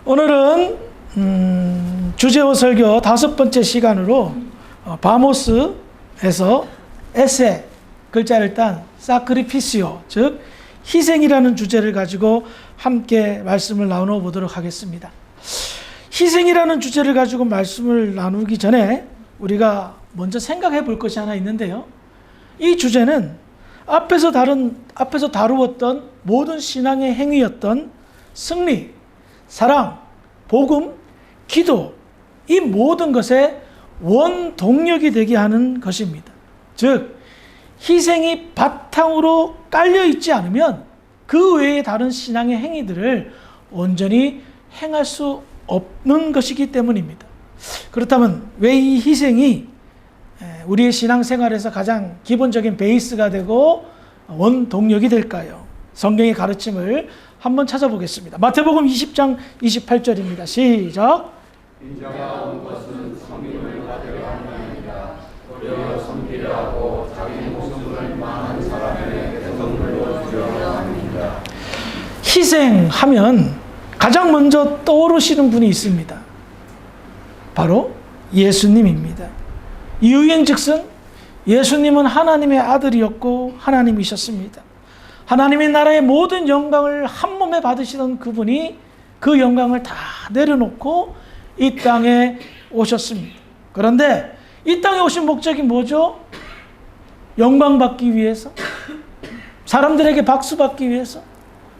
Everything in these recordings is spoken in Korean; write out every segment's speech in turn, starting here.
오늘은 주제와 설교 5번째 시간으로 바모스에서 에세 글자를 딴 사크리피시오, 즉 희생이라는 주제를 가지고 함께 말씀을 나누어 보도록 하겠습니다. 희생이라는 주제를 가지고 말씀을 나누기 전에 우리가 먼저 생각해 볼 것이 하나 있는데요. 이 주제는 앞에서 다루었던 모든 신앙의 행위였던 승리, 사랑, 복음, 기도, 이 모든 것의 원동력이 되게 하는 것입니다. 즉, 희생이 바탕으로 깔려 있지 않으면 그 외의 다른 신앙의 행위들을 온전히 행할 수 없는 것이기 때문입니다. 그렇다면 왜 이 희생이 우리의 신앙생활에서 가장 기본적인 베이스가 되고 원동력이 될까요? 성경의 가르침을 한번 찾아보겠습니다. 마태복음 20장 28절입니다. 시작. 인자가 온 것은 섬김을 받으려 함이 아니라 도리어 섬기려 하고 자기 목숨을 많은 사람의 대성물로 주려 함이니라. 희생하면 가장 먼저 떠오르시는 분이 있습니다. 바로 예수님입니다. 이유인즉슨 예수님은 하나님의 아들이었고 하나님이셨습니다. 하나님의 나라의 모든 영광을 한 몸에 받으시던 그분이 그 영광을 다 내려놓고 이 땅에 오셨습니다. 그런데 이 땅에 오신 목적이 뭐죠? 영광 받기 위해서, 사람들에게 박수 받기 위해서.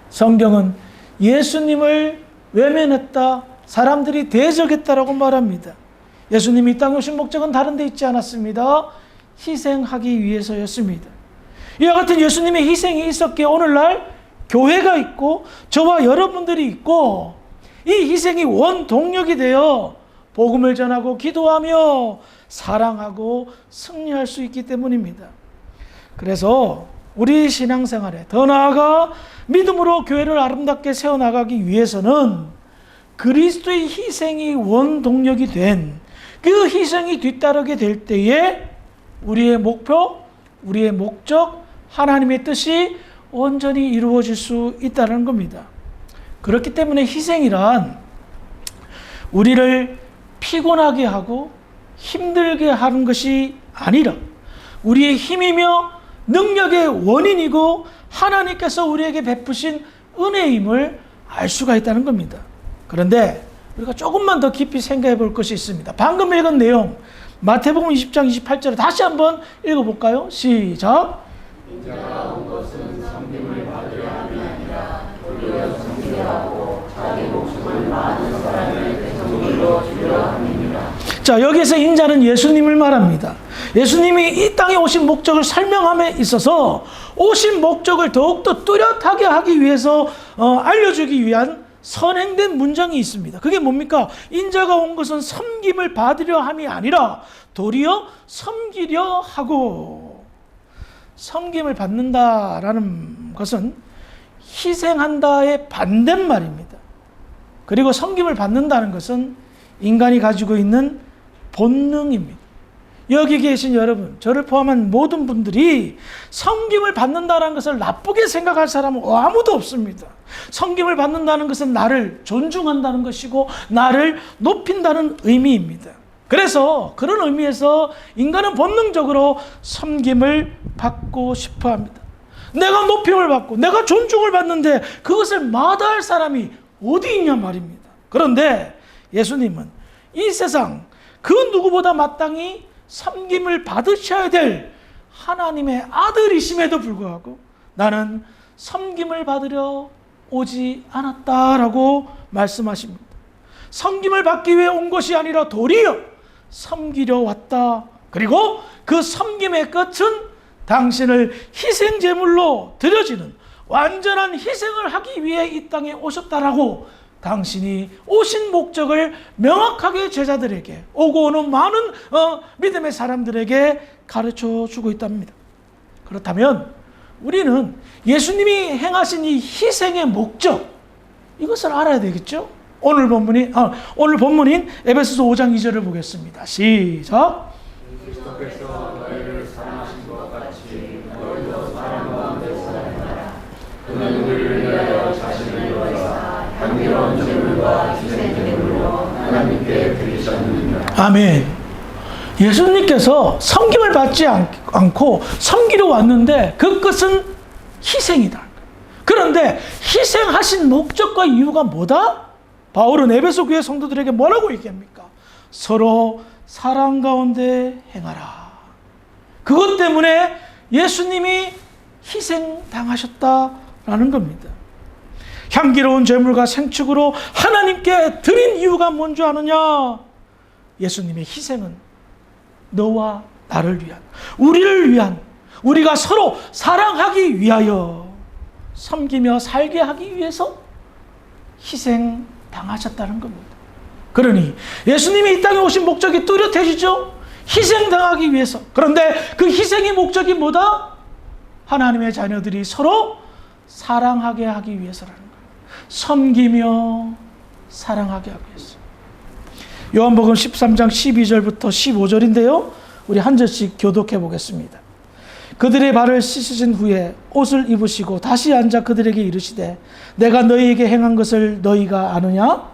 성경은 예수님을 외면했다, 사람들이 대적했다라고 말합니다. 예수님이 이 땅에 오신 목적은 다른 데 있지 않았습니다. 희생하기 위해서였습니다. 이와 같은 예수님의 희생이 있었기에 오늘날 교회가 있고 저와 여러분들이 있고, 이 희생이 원동력이 되어 복음을 전하고 기도하며 사랑하고 승리할 수 있기 때문입니다. 그래서 우리 신앙생활에 더 나아가 믿음으로 교회를 아름답게 세워나가기 위해서는 그리스도의 희생이 원동력이 된 그 희생이 뒤따르게 될 때에 우리의 목표, 우리의 목적, 하나님의 뜻이 온전히 이루어질 수 있다는 겁니다. 그렇기 때문에 희생이란 우리를 피곤하게 하고 힘들게 하는 것이 아니라 우리의 힘이며 능력의 원인이고 하나님께서 우리에게 베푸신 은혜임을 알 수가 있다는 겁니다. 그런데 우리가 조금만 더 깊이 생각해 볼 것이 있습니다. 방금 읽은 내용 마태복음 20장 28절을 다시 한번 읽어볼까요? 시작. 인자가 온 것은 섬김을 받으려 함이 아니라 도리어 섬기려 하고 자기 목숨을 많은 사람의 대성물로 주려 함이니라. 자, 여기서 인자는 예수님을 말합니다. 예수님이 이 땅에 오신 목적을 설명함에 있어서 오신 목적을 더욱더 뚜렷하게 하기 위해서 알려주기 위한 선행된 문장이 있습니다. 그게 뭡니까? 인자가 온 것은 섬김을 받으려 함이 아니라 도리어 섬기려 하고. 섬김을 받는다라는 것은 희생한다의 반대말입니다. 그리고 섬김을 받는다는 것은 인간이 가지고 있는 본능입니다. 여기 계신 여러분, 저를 포함한 모든 분들이 섬김을 받는다는 것을 나쁘게 생각할 사람은 아무도 없습니다. 섬김을 받는다는 것은 나를 존중한다는 것이고 나를 높인다는 의미입니다. 그래서 그런 의미에서 인간은 본능적으로 섬김을 받고 싶어 합니다. 내가 높임을 받고 내가 존중을 받는데 그것을 마다할 사람이 어디 있냐 말입니다. 그런데 예수님은 이 세상 그 누구보다 마땅히 섬김을 받으셔야 될 하나님의 아들이심에도 불구하고 나는 섬김을 받으려 오지 않았다라고 말씀하십니다. 섬김을 받기 위해 온 것이 아니라 도리어 섬기려 왔다. 그리고 그 섬김의 끝은 당신을 희생제물로 드려지는 완전한 희생을 하기 위해 이 땅에 오셨다라고 당신이 오신 목적을 명확하게 제자들에게, 오고 오는 많은 믿음의 사람들에게 가르쳐 주고 있답니다. 그렇다면 우리는 예수님이 행하신 이 희생의 목적, 이것을 알아야 되겠죠? 오늘 본문인 에베소서 5장 2절을 보겠습니다. 시작. 그리스도께서 너희를 사랑하신 것 같이 너희도 사랑 가운데 살아가라. 그는 우리를 위하여 자신을 내어사 향기로운 제물과 희생 아멘. 예수님께서 섬김을 받지 않고 섬기러 왔는데 그 끝은 희생이다. 그런데 희생하신 목적과 이유가 뭐다? 바울은 에베소 교회 성도들에게 뭐라고 얘기합니까? 서로 사랑 가운데 행하라. 그것 때문에 예수님이 희생당하셨다라는 겁니다. 향기로운 제물과 생축으로 하나님께 드린 이유가 뭔지 아느냐? 예수님의 희생은 너와 나를 위한, 우리를 위한, 우리가 서로 사랑하기 위하여 섬기며 살게 하기 위해서 희생당하셨다는 겁니다. 그러니 예수님이 이 땅에 오신 목적이 뚜렷해지죠? 희생당하기 위해서. 그런데 그 희생의 목적이 뭐다? 하나님의 자녀들이 서로 사랑하게 하기 위해서라는 거예요. 섬기며 사랑하게 하기 위해서. 요한복음 13장 12절부터 15절인데요. 우리 한 절씩 교독해 보겠습니다. 그들의 발을 씻으신 후에 옷을 입으시고 다시 앉아 그들에게 이르시되 내가 너희에게 행한 것을 너희가 아느냐?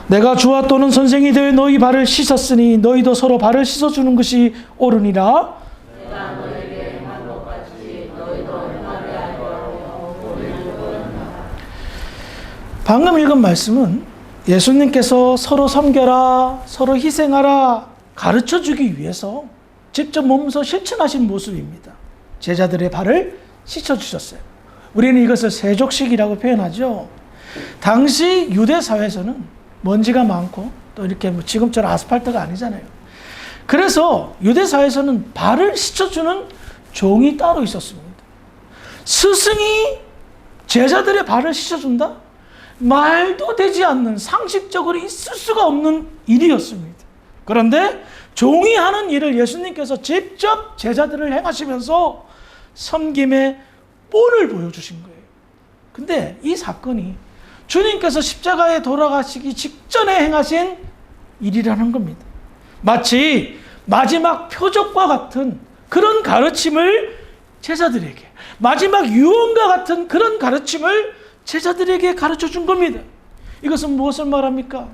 내가 주와 또는 선생이 되어 너희 발을 씻었으니 너희도 서로 발을 씻어주는 것이 옳으니라. 방금 읽은 말씀은 예수님께서 서로 섬겨라, 서로 희생하라 가르쳐주기 위해서 직접 몸소 실천하신 모습입니다. 제자들의 발을 씻어주셨어요. 우리는 이것을 세족식이라고 표현하죠. 당시 유대 사회에서는 먼지가 많고 또 이렇게 지금처럼 아스팔트가 아니잖아요. 그래서 유대 사회에서는 발을 씻어주는 종이 따로 있었습니다. 스승이 제자들의 발을 씻어준다? 말도 되지 않는, 상식적으로 있을 수가 없는 일이었습니다. 그런데 종이 하는 일을 예수님께서 직접 제자들을 행하시면서 섬김의 본을 보여주신 거예요. 근데 이 사건이 주님께서 십자가에 돌아가시기 직전에 행하신 일이라는 겁니다. 마치 마지막 표적과 같은 그런 가르침을 제자들에게, 마지막 유언과 같은 그런 가르침을 제자들에게 가르쳐 준 겁니다. 이것은 무엇을 말합니까?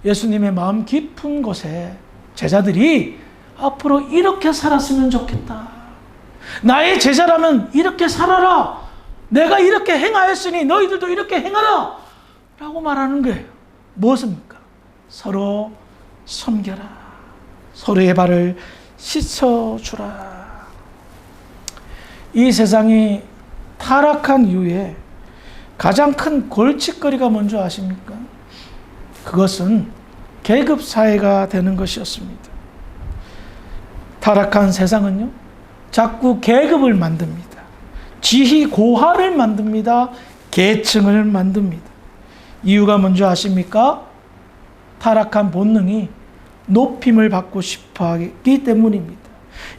예수님의 마음 깊은 곳에 제자들이 앞으로 이렇게 살았으면 좋겠다. 나의 제자라면 이렇게 살아라. 내가 이렇게 행하였으니 너희들도 이렇게 행하라. 라고 말하는 거예요. 무엇입니까? 서로 섬겨라. 서로의 발을 씻어주라. 이 세상이 타락한 이후에 가장 큰 골칫거리가 뭔지 아십니까? 그것은 계급사회가 되는 것이었습니다. 타락한 세상은요, 자꾸 계급을 만듭니다. 지희 고하를 만듭니다. 계층을 만듭니다. 이유가 뭔지 아십니까? 타락한 본능이 높임을 받고 싶어 하기 때문입니다.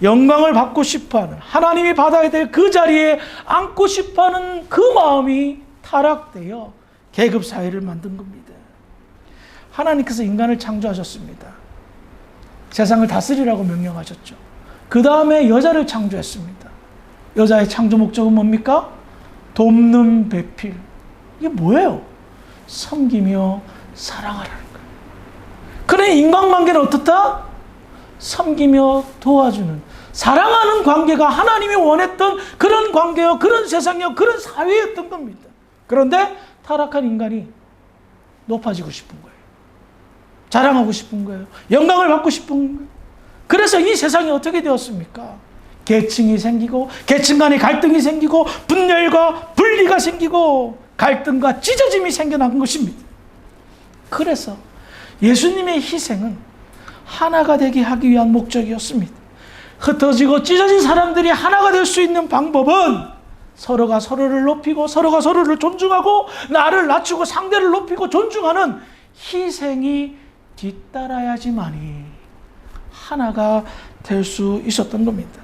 영광을 받고 싶어 하는, 하나님이 받아야 될 그 자리에 앉고 싶어 하는 그 마음이 타락되어 계급사회를 만든 겁니다. 하나님께서 인간을 창조하셨습니다. 세상을 다스리라고 명령하셨죠. 그 다음에 여자를 창조했습니다. 여자의 창조 목적은 뭡니까? 돕는 배필. 이게 뭐예요? 섬기며 사랑하라는 거예요. 그래, 인간관계는 어떻다? 섬기며 도와주는, 사랑하는 관계가 하나님이 원했던 그런 관계요, 그런 세상이요, 그런 사회였던 겁니다. 그런데 타락한 인간이 높아지고 싶은 거예요. 자랑하고 싶은 거예요. 영광을 받고 싶은 거예요. 그래서 이 세상이 어떻게 되었습니까? 계층이 생기고, 계층 간의 갈등이 생기고, 분열과 분리가 생기고, 갈등과 찢어짐이 생겨난 것입니다. 그래서 예수님의 희생은 하나가 되게 하기 위한 목적이었습니다. 흩어지고 찢어진 사람들이 하나가 될 수 있는 방법은 서로가 서로를 높이고 서로가 서로를 존중하고 나를 낮추고 상대를 높이고 존중하는 희생이 뒤따라야지만이 하나가 될 수 있었던 겁니다.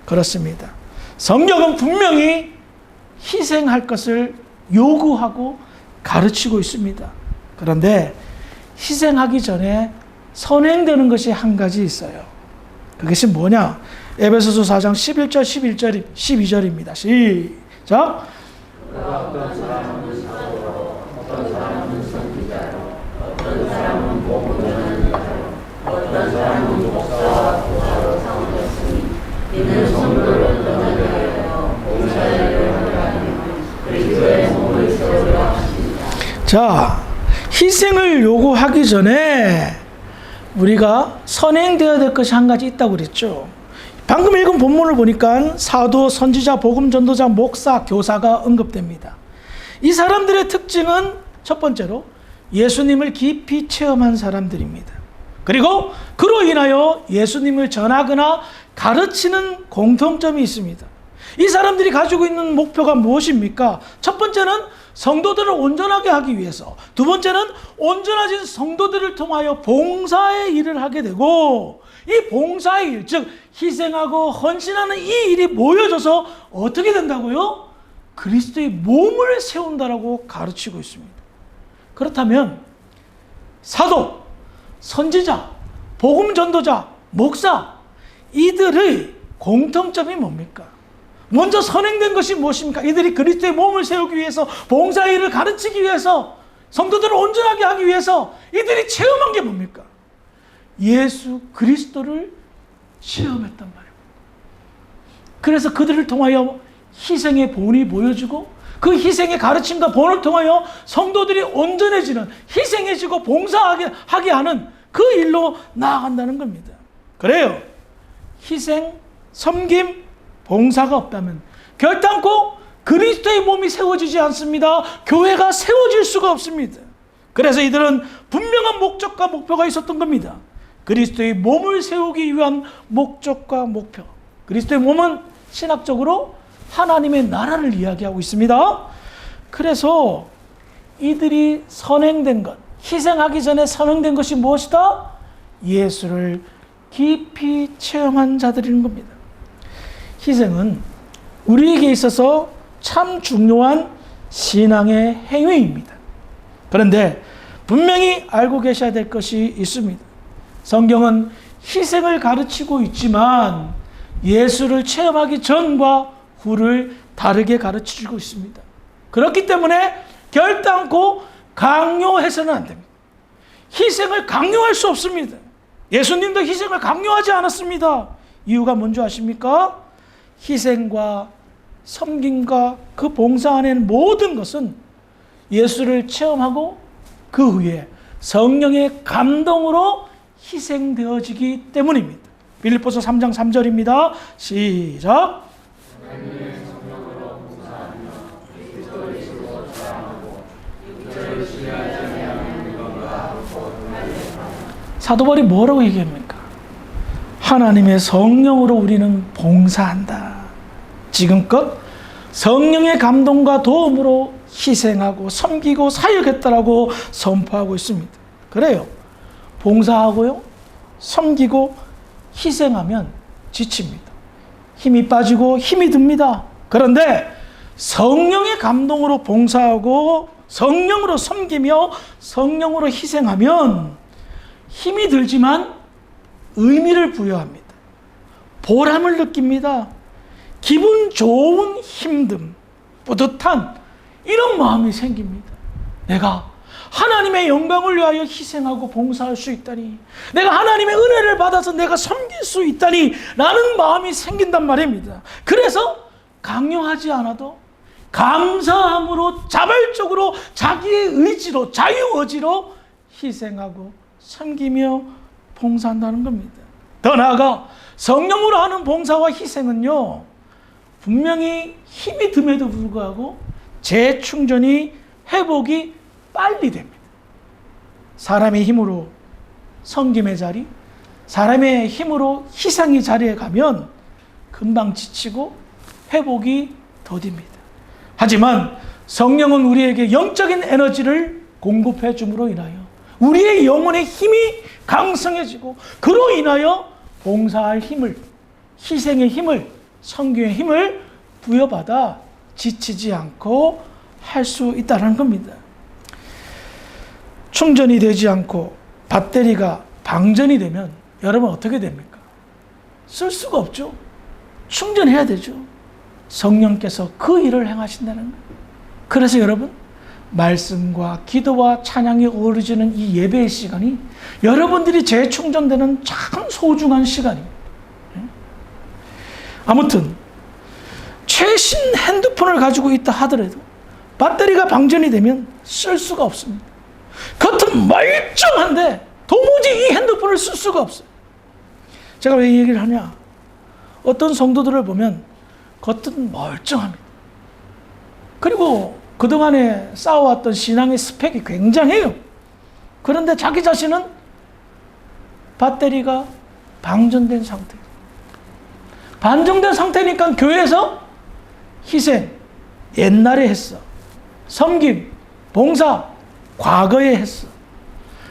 그렇습니다. 성경은 분명히 희생할 것을 요구하고 가르치고 있습니다. 그런데 희생하기 전에 선행되는 것이 한 가지 있어요. 그것이 뭐냐? 에베소서 4장 11절, 12절입니다. 시작. 어떤 사람은 사도로, 어떤 사람은 선지자로, 어떤 사람은 복음 전하는 자로, 어떤 사람은 목사와 교사로 삼으셨으니 이는 성도를 변화되어 봉사를 하려면 그리스도의 몸을 세우려 하십니다. 자, 희생을 요구하기 전에 우리가 선행되어야 될 것이 한 가지 있다고 그랬죠. 방금 읽은 본문을 보니까 사도, 선지자, 복음 전도자, 목사, 교사가 언급됩니다. 이 사람들의 특징은 첫 번째로 예수님을 깊이 체험한 사람들입니다. 그리고 그로 인하여 예수님을 전하거나 가르치는 공통점이 있습니다. 이 사람들이 가지고 있는 목표가 무엇입니까? 첫 번째는 성도들을 온전하게 하기 위해서, 두 번째는 온전해진 성도들을 통하여 봉사의 일을 하게 되고, 이 봉사의 일, 즉 희생하고 헌신하는 이 일이 모여져서 어떻게 된다고요? 그리스도의 몸을 세운다라고 가르치고 있습니다. 그렇다면 사도, 선지자, 복음 전도자, 목사, 이들의 공통점이 뭡니까? 먼저 선행된 것이 무엇입니까? 이들이 그리스도의 몸을 세우기 위해서, 봉사의 일을 가르치기 위해서, 성도들을 온전하게 하기 위해서 이들이 체험한 게 뭡니까? 예수 그리스도를 체험했단 말이에요. 그래서 그들을 통하여 희생의 본이 보여지고, 그 희생의 가르침과 본을 통하여 성도들이 온전해지는, 희생해지고 봉사하게 하는 그 일로 나아간다는 겁니다. 그래요. 희생, 섬김, 봉사가 없다면 결단코 그리스도의 몸이 세워지지 않습니다. 교회가 세워질 수가 없습니다. 그래서 이들은 분명한 목적과 목표가 있었던 겁니다. 그리스도의 몸을 세우기 위한 목적과 목표. 그리스도의 몸은 신학적으로 하나님의 나라를 이야기하고 있습니다. 그래서 이들이 선행된 것, 희생하기 전에 선행된 것이 무엇이다? 예수를 깊이 체험한 자들인 겁니다. 희생은 우리에게 있어서 참 중요한 신앙의 행위입니다. 그런데 분명히 알고 계셔야 될 것이 있습니다. 성경은 희생을 가르치고 있지만 예수를 체험하기 전과 후를 다르게 가르치고 있습니다. 그렇기 때문에 결단코 강요해서는 안 됩니다. 희생을 강요할 수 없습니다. 예수님도 희생을 강요하지 않았습니다. 이유가 뭔지 아십니까? 희생과 섬김과 그 봉사 안에는 모든 것은 예수를 체험하고 그 후에 성령의 감동으로 희생되어지기 때문입니다. 빌립보서 3장 3절입니다. 시작. 사도 바울이 뭐라고 얘기합니까? 하나님의 성령으로 우리는 봉사한다. 지금껏 성령의 감동과 도움으로 희생하고 섬기고 사역했다라고 선포하고 있습니다. 그래요. 봉사하고요, 섬기고 희생하면 지칩니다. 힘이 빠지고 힘이 듭니다. 그런데 성령의 감동으로 봉사하고 성령으로 섬기며 성령으로 희생하면 힘이 들지만 의미를 부여합니다. 보람을 느낍니다. 기분 좋은 힘듦, 뿌듯한 이런 마음이 생깁니다. 내가 하나님의 영광을 위하여 희생하고 봉사할 수 있다니, 내가 하나님의 은혜를 받아서 내가 섬길 수 있다니 라는 마음이 생긴단 말입니다. 그래서 강요하지 않아도 감사함으로 자발적으로 자기의 의지로, 자유의지로 희생하고 섬기며 봉사한다는 겁니다. 더 나아가 성령으로 하는 봉사와 희생은요, 분명히 힘이 듦에도 불구하고 재충전이, 회복이 빨리 됩니다. 사람의 힘으로 섬김의 자리, 사람의 힘으로 희생의 자리에 가면 금방 지치고 회복이 더딥니다. 하지만 성령은 우리에게 영적인 에너지를 공급해 줌으로 인하여 우리의 영혼의 힘이 강성해지고, 그로 인하여 봉사할 힘을, 희생의 힘을, 섬김의 힘을 부여받아 지치지 않고 할 수 있다는 겁니다. 충전이 되지 않고 배터리가 방전이 되면 여러분 어떻게 됩니까? 쓸 수가 없죠. 충전해야 되죠. 성령께서 그 일을 행하신다는 거예요. 그래서 여러분, 말씀과 기도와 찬양이 어우러지는 이 예배의 시간이 여러분들이 재충전되는 참 소중한 시간입니다. 아무튼 최신 핸드폰을 가지고 있다 하더라도 배터리가 방전이 되면 쓸 수가 없습니다. 겉은 멀쩡한데 도무지 이 핸드폰을 쓸 수가 없어요. 제가 왜 이 얘기를 하냐? 어떤 성도들을 보면 겉은 멀쩡합니다. 그리고 그동안에 쌓아왔던 신앙의 스펙이 굉장해요. 그런데 자기 자신은 배터리가 방전된 상태. 방전된 상태니까 교회에서 희생, 옛날에 했어. 섬김, 봉사, 과거에 했어.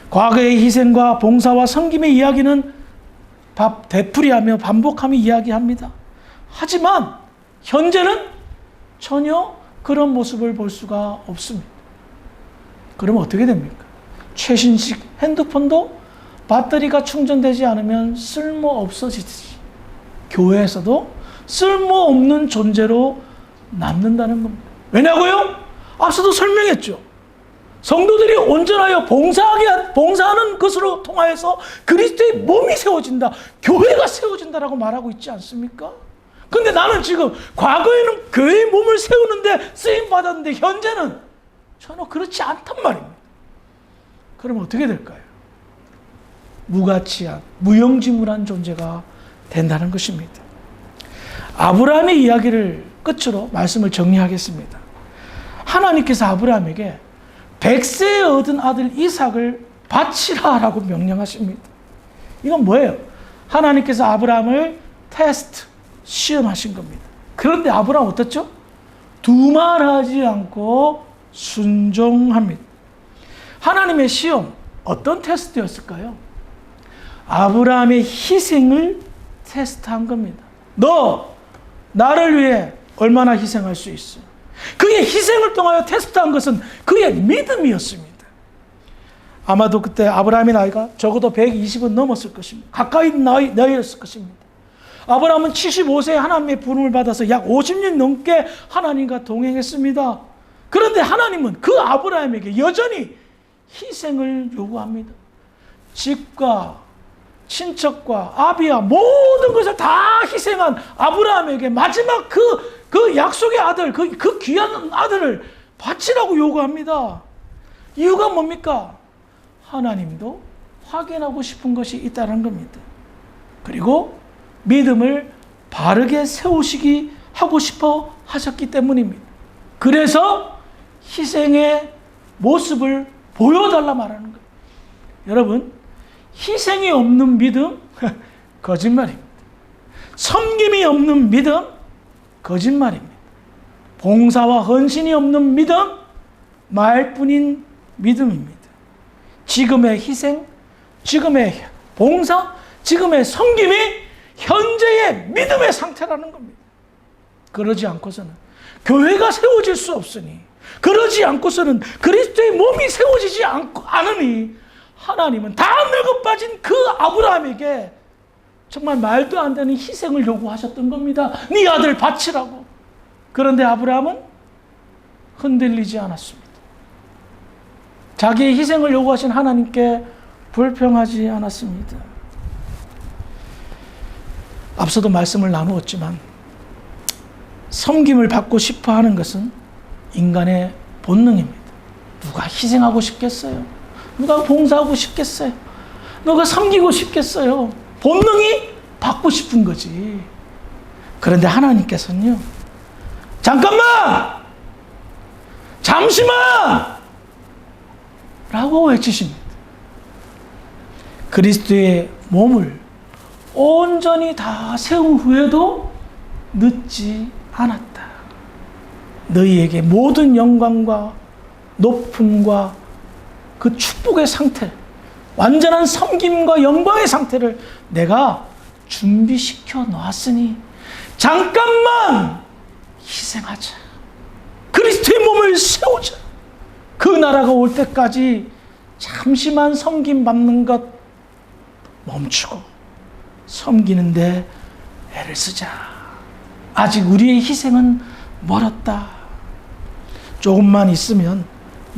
과거의 희생과 봉사와 섬김의 이야기는 되풀이하며 반복하며 이야기합니다. 하지만 현재는 전혀 그런 모습을 볼 수가 없습니다. 그러면 어떻게 됩니까? 최신식 핸드폰도 배터리가 충전되지 않으면 쓸모없어지듯이 교회에서도 쓸모없는 존재로 남는다는 겁니다. 왜냐고요? 앞서도 설명했죠. 성도들이 온전하여 봉사하는 것으로 통하여서 그리스도의 몸이 세워진다, 교회가 세워진다라고 말하고 있지 않습니까? 근데 나는 지금 과거에는 교회의 몸을 세우는데 쓰임 받았는데 현재는 전혀 그렇지 않단 말입니다. 그럼 어떻게 될까요? 무가치한, 무용지물한 존재가 된다는 것입니다. 아브라함의 이야기를 끝으로 말씀을 정리하겠습니다. 하나님께서 아브라함에게 100세에 얻은 아들 이삭을 바치라라고 명령하십니다. 이건 뭐예요? 하나님께서 아브라함을 시험하신 겁니다. 그런데 아브라함 어떻죠? 두말하지 않고 순종합니다. 하나님의 시험, 어떤 테스트였을까요? 아브라함의 희생을 테스트한 겁니다. 너 나를 위해 얼마나 희생할 수 있어? 그의 희생을 통하여 테스트한 것은 그의 믿음이었습니다. 아마도 그때 아브라함의 나이가 적어도 120은 넘었을 것입니다. 가까이 나이였을 것입니다. 아브라함은 75세에 하나님의 부름을 받아서 약 50년 넘게 하나님과 동행했습니다. 그런데 하나님은 그 아브라함에게 여전히 희생을 요구합니다. 집과 친척과 아비와 모든 것을 다 희생한 아브라함에게 마지막 그 약속의 아들, 그 귀한 아들을 바치라고 요구합니다. 이유가 뭡니까? 하나님도 확인하고 싶은 것이 있다는 겁니다. 그리고 믿음을 바르게 세우시기 하고 싶어 하셨기 때문입니다. 그래서 희생의 모습을 보여달라 말하는 거예요. 여러분, 희생이 없는 믿음, 거짓말입니다. 섬김이 없는 믿음, 거짓말입니다. 봉사와 헌신이 없는 믿음, 말뿐인 믿음입니다. 지금의 희생, 지금의 봉사, 지금의 섬김이 현재의 믿음의 상태라는 겁니다. 그러지 않고서는 교회가 세워질 수 없으니, 그러지 않고서는 그리스도의 몸이 세워지지 않으니 하나님은 다 늙어 빠진 그 아브라함에게 정말 말도 안 되는 희생을 요구하셨던 겁니다. 네 아들 바치라고. 그런데 아브라함은 흔들리지 않았습니다. 자기의 희생을 요구하신 하나님께 불평하지 않았습니다. 앞서도 말씀을 나누었지만 섬김을 받고 싶어 하는 것은 인간의 본능입니다. 누가 희생하고 싶겠어요? 누가 봉사하고 싶겠어요? 누가 섬기고 싶겠어요? 본능이 받고 싶은 거지. 그런데 하나님께서는요, 잠깐만! 잠시만! 라고 외치십니다. 그리스도의 몸을 온전히 다 세운 후에도 늦지 않았다. 너희에게 모든 영광과 높음과 그 축복의 상태, 완전한 섬김과 영광의 상태를 내가 준비시켜 놓았으니 잠깐만 희생하자. 그리스도의 몸을 세우자. 그 나라가 올 때까지 잠시만 섬김 받는 것 멈추고 섬기는데 애를 쓰자. 아직 우리의 희생은 멀었다. 조금만 있으면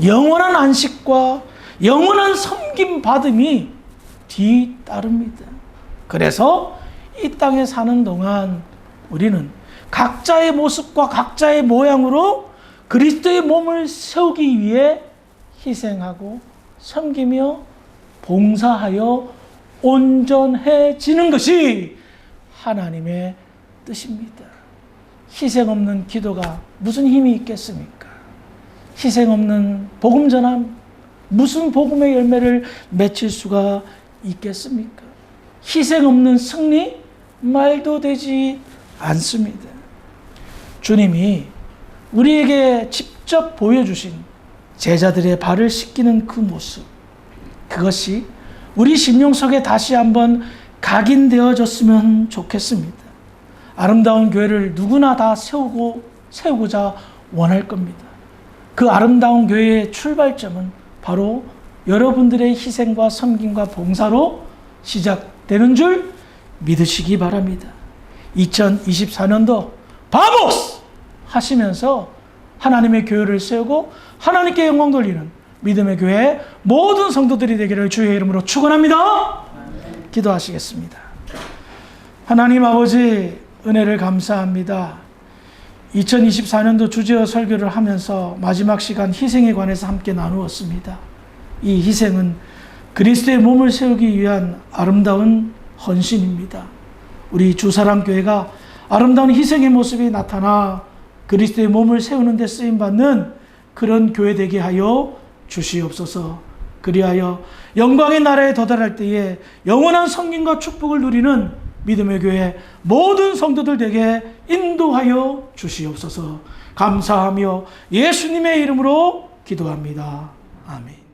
영원한 안식과 영원한 섬김 받음이 뒤따릅니다. 그래서 이 땅에 사는 동안 우리는 각자의 모습과 각자의 모양으로 그리스도의 몸을 세우기 위해 희생하고 섬기며 봉사하여 온전해지는 것이 하나님의 뜻입니다. 희생 없는 기도가 무슨 힘이 있겠습니까? 희생 없는 복음 전함, 무슨 복음의 열매를 맺힐 수가 있겠습니까? 희생 없는 승리, 말도 되지 않습니다. 주님이 우리에게 직접 보여주신 제자들의 발을 씻기는 그 모습, 그것이 우리 심령 속에 다시 한번 각인되어졌으면 좋겠습니다. 아름다운 교회를 누구나 다 세우고자 원할 겁니다. 그 아름다운 교회의 출발점은 바로 여러분들의 희생과 섬김과 봉사로 시작되는 줄 믿으시기 바랍니다. 2024년도 바모스 하시면서 하나님의 교회를 세우고 하나님께 영광 돌리는 믿음의 교회 모든 성도들이 되기를 주의 이름으로 축원합니다. 기도하시겠습니다. 하나님 아버지, 은혜를 감사합니다. 2024년도 주제어 설교를 하면서 마지막 시간 희생에 관해서 함께 나누었습니다. 이 희생은 그리스도의 몸을 세우기 위한 아름다운 헌신입니다. 우리 주사랑교회가 아름다운 희생의 모습이 나타나 그리스도의 몸을 세우는 데 쓰임받는 그런 교회 되게 하여 주시옵소서. 그리하여 영광의 나라에 도달할 때에 영원한 성김과 축복을 누리는 믿음의 교회 모든 성도들 되게 인도하여 주시옵소서. 감사하며 예수님의 이름으로 기도합니다. 아멘.